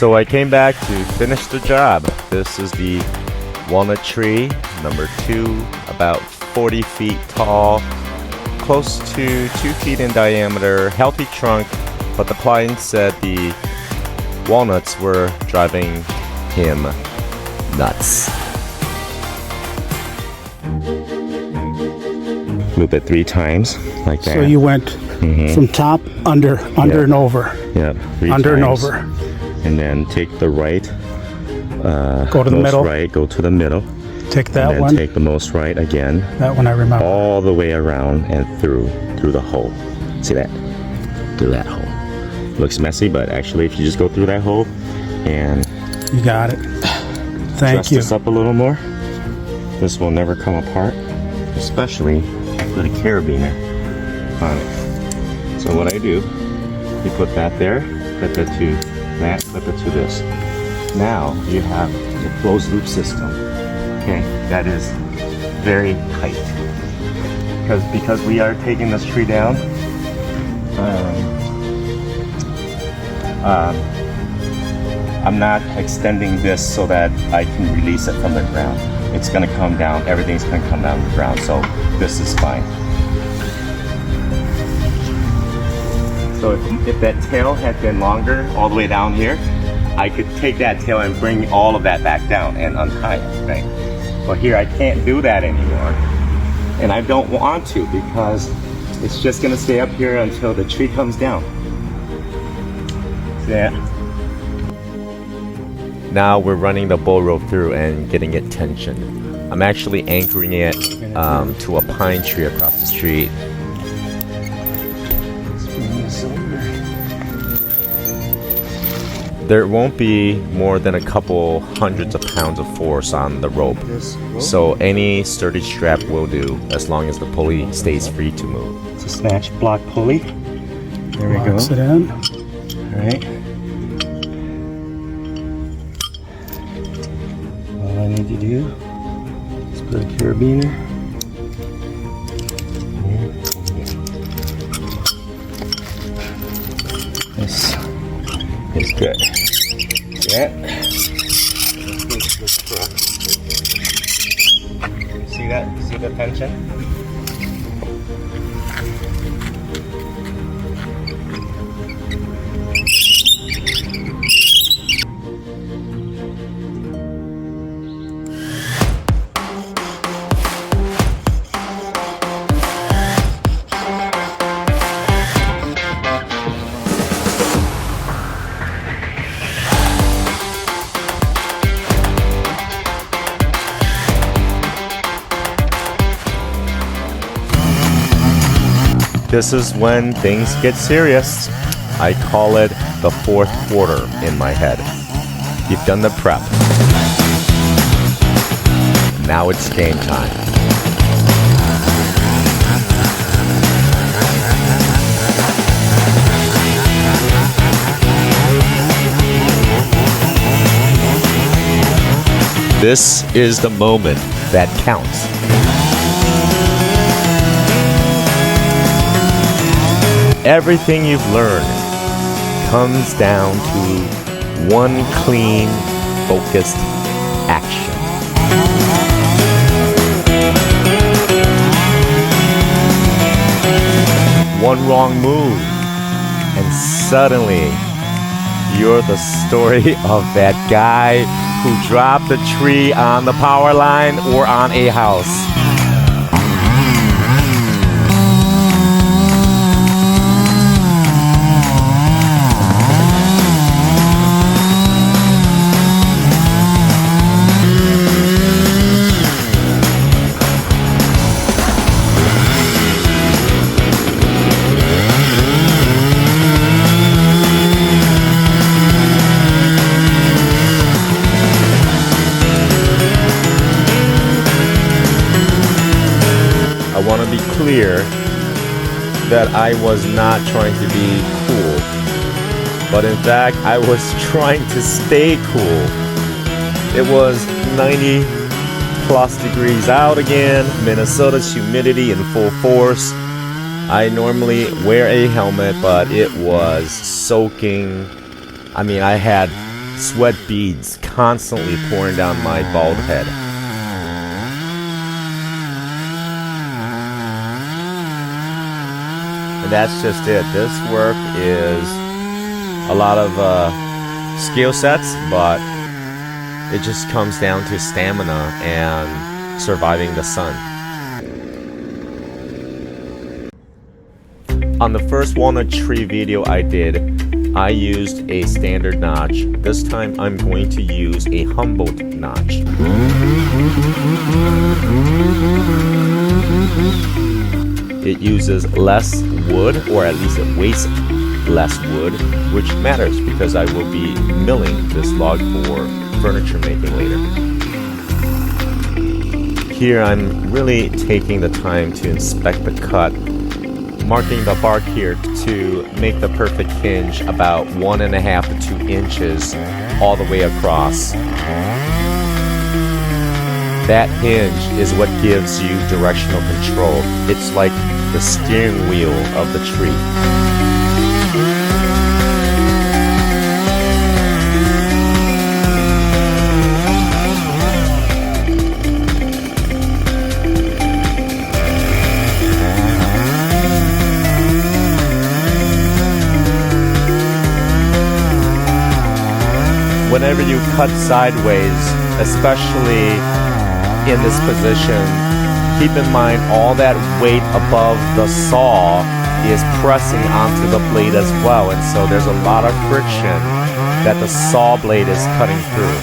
So I came back to finish the job. This is the walnut tree, number 2, about 40 feet tall, close to 2 feet in diameter, healthy trunk, but the client said the walnuts were driving him nuts. Loop it 3 times, like that. So you went from top, under, and over. Yep, 3 under times. and over. And then take the right. Go to the middle. Right, go to the middle. Take that and then one. Take the most right again. That one I remember. All the way around and through the hole. See that? Through that hole. Looks messy, but actually, if you just go through that hole and you got it. Thank dress you. this up a little more, this will never come apart, especially with a carabiner on it. So what I do, you put that there, clip it to that, clip it to this. Now you have a closed loop system. Okay, that is very tight. Because we are taking this tree down. I'm not extending this so that I can release it from the ground. It's gonna come down, everything's gonna come down to the ground, so this is fine. So if that tail had been longer, all the way down here, I could take that tail and bring all of that back down and untie it, right? But here I can't do that anymore. And I don't want to because it's just gonna stay up here until the tree comes down. See that? Now we're running the bull rope through and getting it tensioned. I'm actually anchoring it to a pine tree across the street. There won't be more than a couple hundreds of pounds of force on the rope, so any sturdy strap will do as long as the pulley stays free to move. It's a snatch block pulley. There we go. Locks it in. All right. All I need to do is put a carabiner. This is good. Yeah. See that? See the tension? This is when things get serious. I call it the 4th quarter in my head. You've done the prep. Now it's game time. This is the moment that counts. Everything you've learned comes down to one clean, focused action. One wrong move, and suddenly you're the story of that guy who dropped a tree on the power line or on a house. I want to be clear that I was not trying to be cool, but in fact I was trying to stay cool. It was 90 plus degrees out again, Minnesota's humidity in full force. I normally wear a helmet, but it was soaking. I mean, I had sweat beads constantly pouring down my bald head. And that's just it. This work is a lot of skill sets, but it just comes down to stamina and surviving the sun. On the first walnut tree video I did, I used a standard notch. This time I'm going to use a Humboldt notch. It uses less wood, or at least it weighs less wood, which matters because I will be milling this log for furniture making later. Here I'm really taking the time to inspect the cut, marking the bark here to make the perfect hinge about 1.5 to 2 inches all the way across. That hinge is what gives you directional control. It's like the steering wheel of the tree. Whenever you cut sideways, especially in this position, keep in mind all that weight above the saw is pressing onto the blade as well, and so there's a lot of friction that the saw blade is cutting through.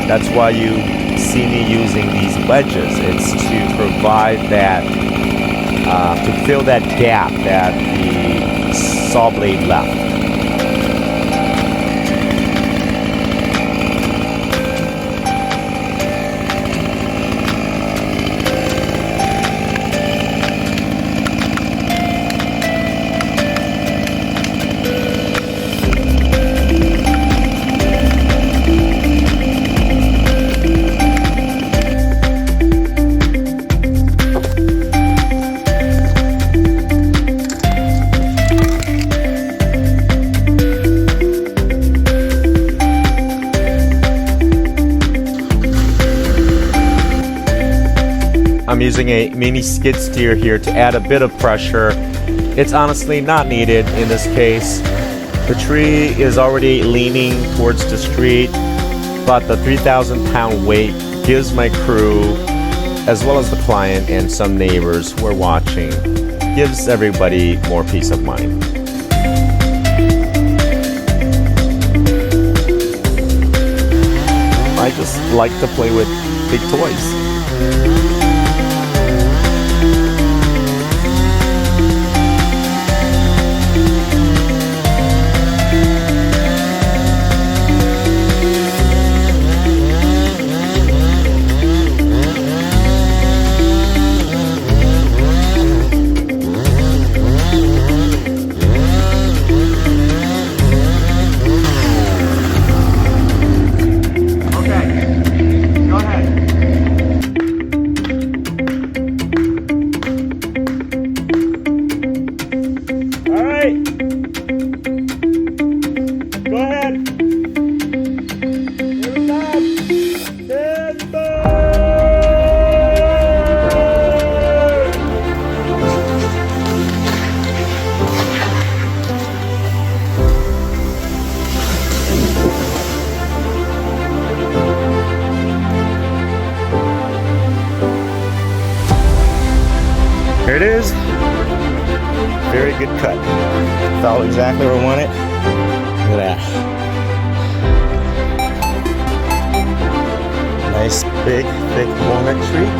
That's why you see me using these wedges. It's to provide that, to fill that gap that the saw blade left. I'm using a mini skid steer here to add a bit of pressure. It's honestly not needed in this case. The tree is already leaning towards the street, but the 3,000-pound weight gives my crew, as well as the client and some neighbors who are watching, gives everybody more peace of mind. I just like to play with big toys. Here it is. Very good cut. Felt exactly where I want it. Look at that. Nice, big, thick walnut tree.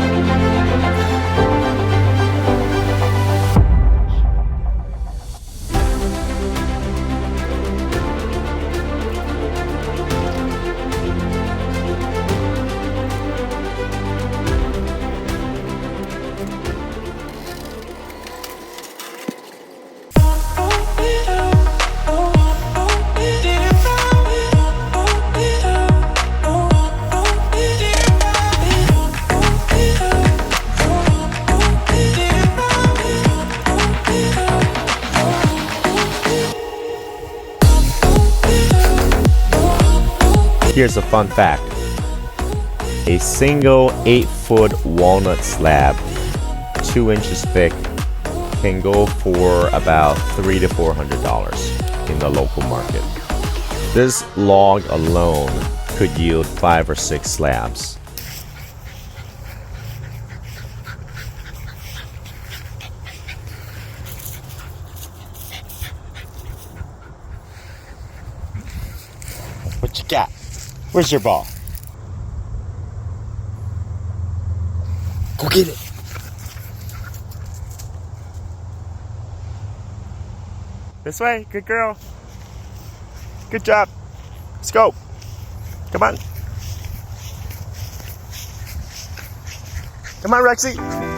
here's a fun fact. A single 8-foot walnut slab, 2 inches thick, can go for about $300 to $400 in the local market. This log alone could yield 5 or 6 slabs. What you got? Where's your ball? Go get it. This way, good girl. Good job. Let's go. Come on. Come on, Rexy.